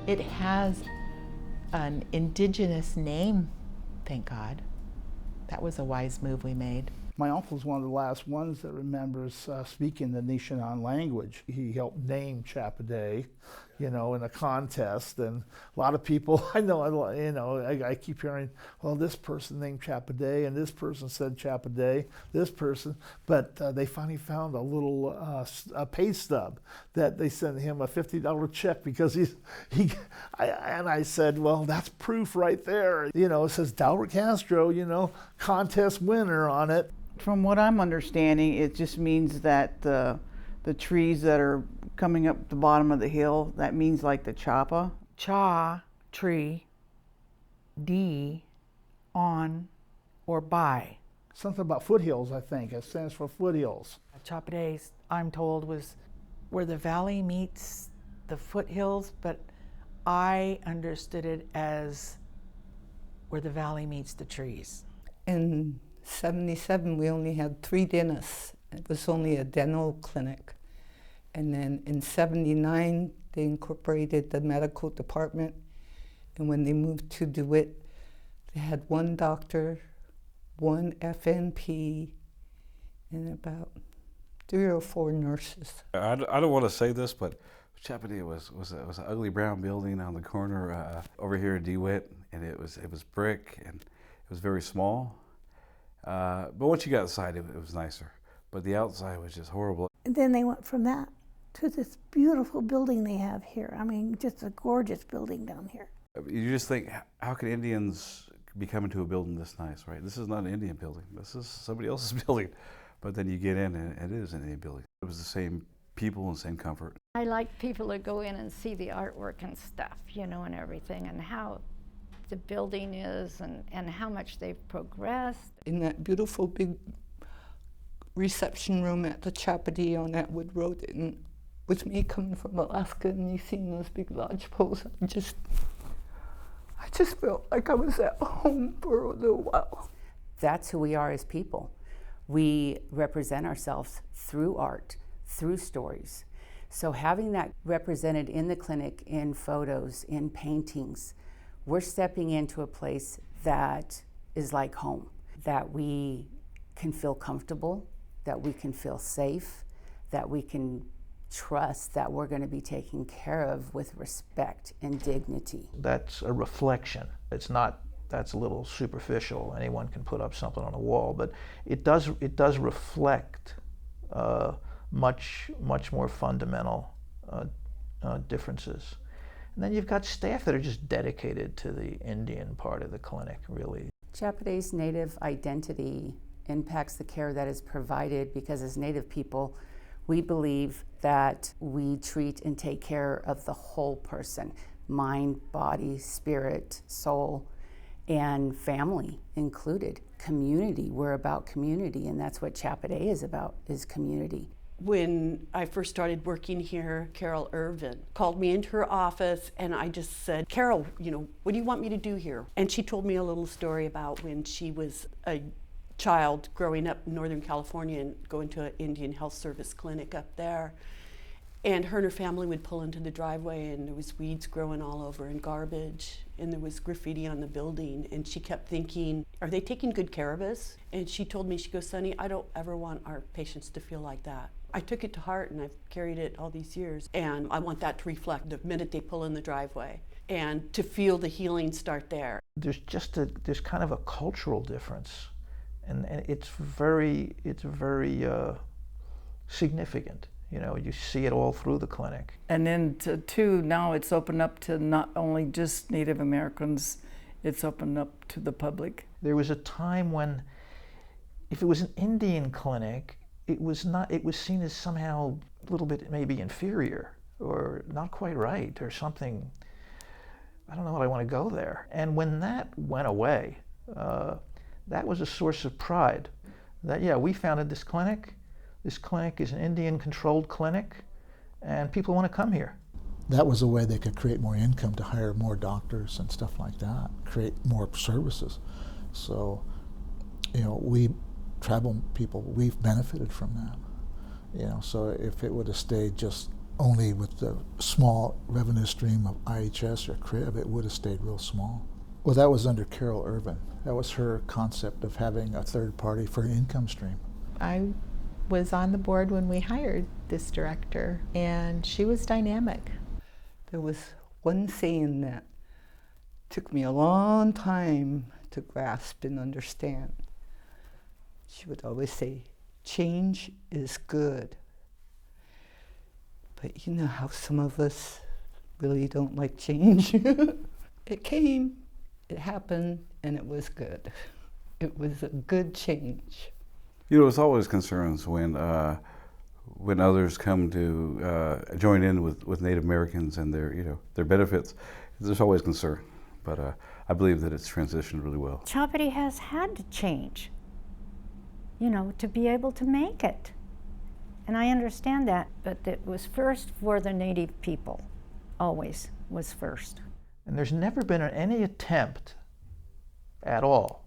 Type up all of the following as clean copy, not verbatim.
It has an indigenous name, thank God. That was a wise move we made. My uncle's one of the last ones that remembers speaking the Nishanan language. He helped name Chapa-De, in a contest, and a lot of people I keep hearing, well, this person named Chapa-De, and this person said Chapa-De, this person, but they finally found a little a pay stub that they sent him a $50 check because I said, well, that's proof right there. It says Dalbert Castro, contest winner on it. From what I'm understanding, it just means that the trees that are coming up the bottom of the hill, that means like the chapa. Cha, tree, D, on, or by. Something about foothills, I think. It stands for foothills. Chapa-De, I'm told, was where the valley meets the foothills, but I understood it as where the valley meets the trees. In 77, we only had 3 dentists. It was only a dental clinic. And then in 79, they incorporated the medical department. And when they moved to DeWitt, they had 1 doctor, 1 FNP, and about 3 or 4 nurses. I don't want to say this, but Chapa-De was an ugly brown building on the corner over here in DeWitt, and it was brick, and it was very small. But once you got inside, it was nicer. But the outside was just horrible. And then they went from that to this beautiful building they have here. I mean, just a gorgeous building down here. You just think, how can Indians be coming to a building this nice, right? This is not an Indian building. This is somebody else's building. But then you get in, and it is an Indian building. It was the same people and same comfort. I like people to go in and see the artwork and stuff, and everything, and how the building is and how much they've progressed. In that beautiful big reception room at the Chapa-De on Atwood Road, and with me coming from Alaska and you seeing those big lodge poles, I just felt like I was at home for a little while. That's who we are as people. We represent ourselves through art, through stories. So having that represented in the clinic, in photos, in paintings, we're stepping into a place that is like home, that we can feel comfortable, that we can feel safe, that we can trust that we're going to be taken care of with respect and dignity. That's a reflection. It's not, that's a little superficial. Anyone can put up something on a wall, but it does reflect much more fundamental differences. And then you've got staff that are just dedicated to the Indian part of the clinic, really. Chapa-De's Native identity impacts the care that is provided because as Native people, we believe that we treat and take care of the whole person, mind, body, spirit, soul, and family included. Community, we're about community, and that's what Chapa-De is about, is community. When I first started working here, Carol Irvin called me into her office and I just said, Carol, what do you want me to do here? And she told me a little story about when she was a child growing up in Northern California and going to an Indian Health Service clinic up there. And her family would pull into the driveway and there was weeds growing all over and garbage and there was graffiti on the building, and she kept thinking, are they taking good care of us? And she told me, she goes, Sonny, I don't ever want our patients to feel like that. I took it to heart and I've carried it all these years, and I want that to reflect the minute they pull in the driveway and to feel the healing start there. There's there's kind of a cultural difference, and it's very significant. You see it all through the clinic. And then now it's opened up to not only just Native Americans, it's opened up to the public. There was a time when if it was an Indian clinic, it was seen as somehow a little bit maybe inferior or not quite right or something. I don't know that I want to go there. And when that went away, that was a source of pride. That, yeah, we founded this clinic. This clinic is an Indian-controlled clinic, and people want to come here. That was a way they could create more income to hire more doctors and stuff like that, create more services. So, we tribal people, we've benefited from that. So if it would have stayed just only with the small revenue stream of IHS or CRIB, it would have stayed real small. Well, that was under Carol Irvin. That was her concept of having a third party for an income stream. I was on the board when we hired this director, and she was dynamic. There was one saying that took me a long time to grasp and understand. She would always say, change is good. But you know how some of us really don't like change? It came, it happened, and it was good. It was a good change. You know, it's always concerns when others come to join in with Native Americans and their benefits. There's always concern, but I believe that it's transitioned really well. Chapa-De has had to change, you know, to be able to make it. And I understand that, but it was first for the Native people, always was first. And there's never been any attempt at all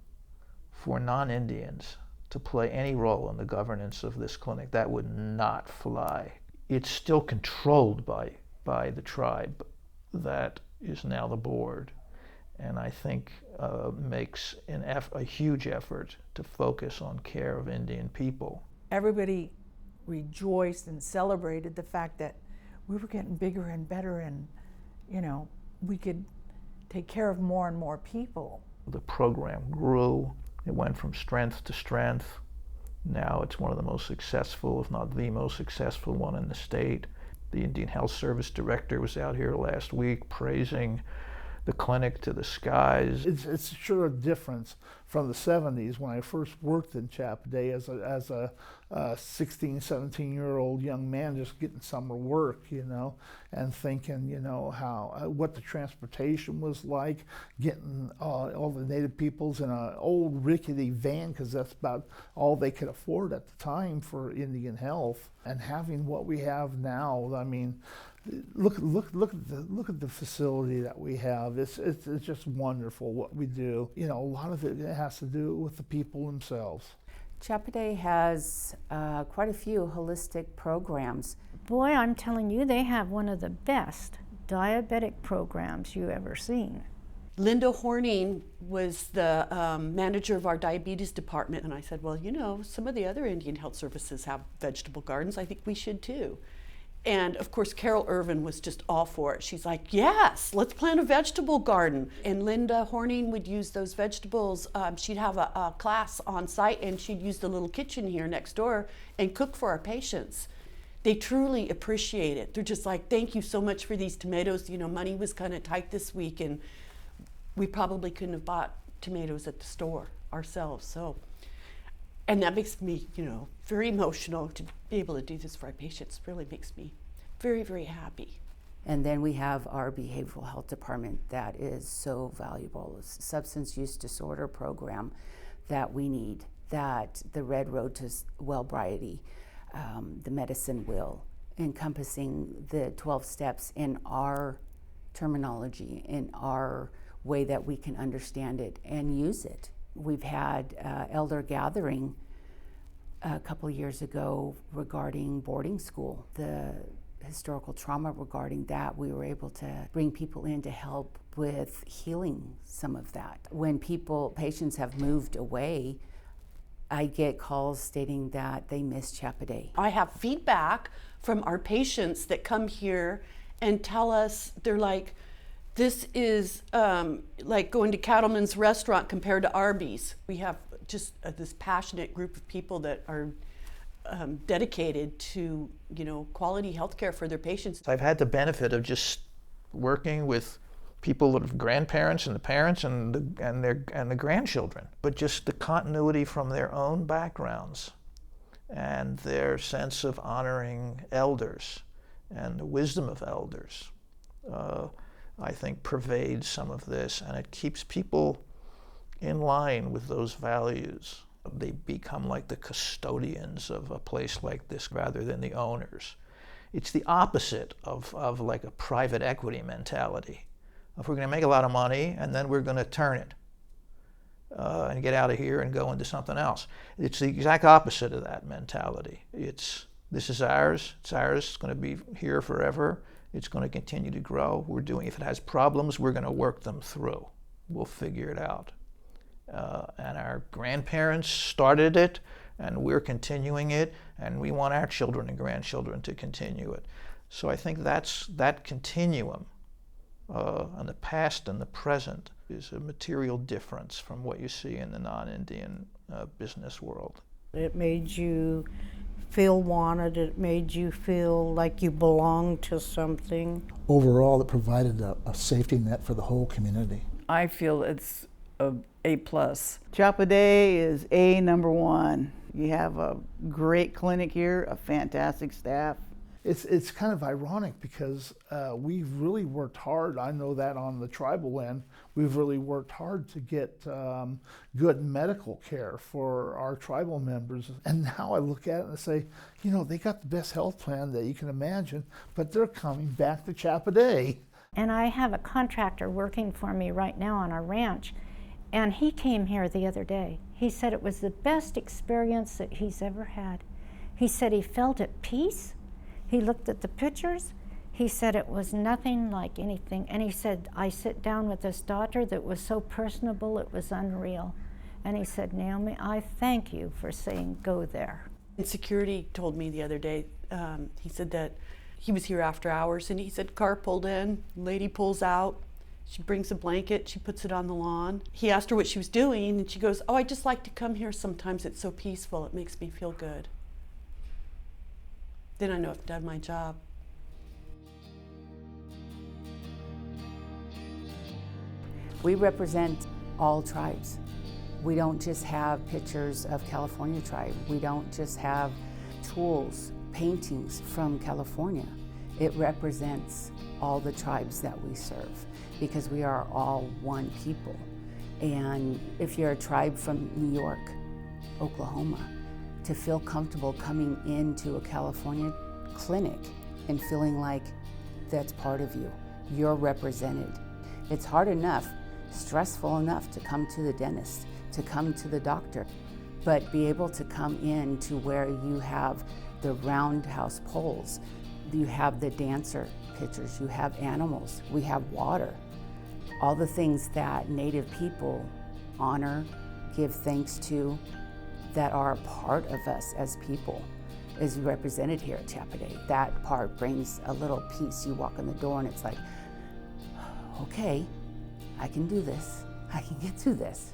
for non-Indians to play any role in the governance of this clinic. That would not fly. It's still controlled by the tribe that is now the board, and I think makes a huge effort to focus on care of Indian people. Everybody rejoiced and celebrated the fact that we were getting bigger and better, and you know, we could take care of more and more people. The program grew. It went from strength to strength. Now it's one of the most successful, if not the most successful one in the state. The Indian Health Service director was out here last week praising the clinic to the skies. It's sure a difference from the 70s when I first worked in Chapa-De as a 16, 17-year-old young man just getting summer work, you know, and thinking, you know, what the transportation was like, getting all the Native peoples in an old rickety van, because that's about all they could afford at the time for Indian health, and having what we have now. I mean, look at the facility that we have. It's just wonderful what we do. You know, a lot of it has to do with the people themselves. Chapa-De has quite a few holistic programs. Boy, I'm telling you, they have one of the best diabetic programs you've ever seen. Linda Horning was the manager of our diabetes department, and I said, well, you know, some of the other Indian Health Services have vegetable gardens. I think we should too. And of course, Carol Irvin was just all for it. She's like, yes, let's plant a vegetable garden. And Linda Horning would use those vegetables. She'd have a class on site, and she'd use the little kitchen here next door and cook for our patients. They truly appreciate it. They're just like, thank you so much for these tomatoes. You know, money was kind of tight this week, and we probably couldn't have bought tomatoes at the store ourselves. So, and that makes me, you know, very emotional to be able to do this for our patients. Really makes me very, very happy. And then we have our behavioral health department that is so valuable. It's a substance use disorder program that we need, that the Red Road to Wellbriety, the medicine wheel, encompassing the 12 steps in our terminology, in our way that we can understand it and use it. We've had elder gathering a couple years ago regarding boarding school, the historical trauma regarding that. We were able to bring people in to help with healing some of that. When patients have moved away, I get calls stating that they miss Chapa-De. I have feedback from our patients that come here and tell us, they're like, this is like going to Cattleman's Restaurant compared to Arby's. We have just this passionate group of people that are dedicated to, you know, quality health care for their patients. I've had the benefit of just working with people that have grandparents and the parents and the grandchildren, but just the continuity from their own backgrounds and their sense of honoring elders and the wisdom of elders. I think pervades some of this, and it keeps people in line with those values. They become like the custodians of a place like this rather than the owners. It's the opposite of like a private equity mentality. If we're going to make a lot of money and then we're going to turn it and get out of here and go into something else. It's the exact opposite of that mentality. It's This is ours. It's ours. It's going to be here forever. It's going to continue to grow. If it has problems, we're going to work them through. We'll figure it out. And our grandparents started it, and we're continuing it, and we want our children and grandchildren to continue it. So I think that continuum on the past and the present is a material difference from what you see in the non-Indian business world. It made you feel wanted. It made you feel like you belonged to something. Overall, it provided a safety net for the whole community. I feel it's A+. Chapa-De is A #1. You have a great clinic here, a fantastic staff. It's kind of ironic because we've really worked hard. I know that on the tribal end, we've really worked hard to get good medical care for our tribal members. And now I look at it and say, you know, they got the best health plan that you can imagine, but they're coming back to Chapa-De. And I have a contractor working for me right now on our ranch, and he came here the other day. He said it was the best experience that he's ever had. He said he felt at peace. He looked at the pictures. He said it was nothing like anything. And he said, I sit down with this doctor that was so personable, it was unreal. And he said, Naomi, I thank you for saying go there. And security told me the other day, he said that he was here after hours, and he said car pulled in, lady pulls out, she brings a blanket, she puts it on the lawn. He asked her what she was doing, and she goes, oh, I just like to come here sometimes. It's so peaceful. It makes me feel good. Then I know I've done my job. We represent all tribes. We don't just have pictures of California tribe. We don't just have tools, paintings from California. It represents all the tribes that we serve because we are all one people. And if you're a tribe from New York, Oklahoma, to feel comfortable coming into a California clinic and feeling like that's part of you, you're represented. It's hard enough, stressful enough to come to the dentist, to come to the doctor, but be able to come in to where you have the roundhouse poles, you have the dancer pictures, you have animals, we have water. All the things that Native people honor, give thanks to, that are a part of us as people is represented here at Chapa-De. That part brings a little peace. You walk in the door and it's like, okay, I can do this. I can get through this.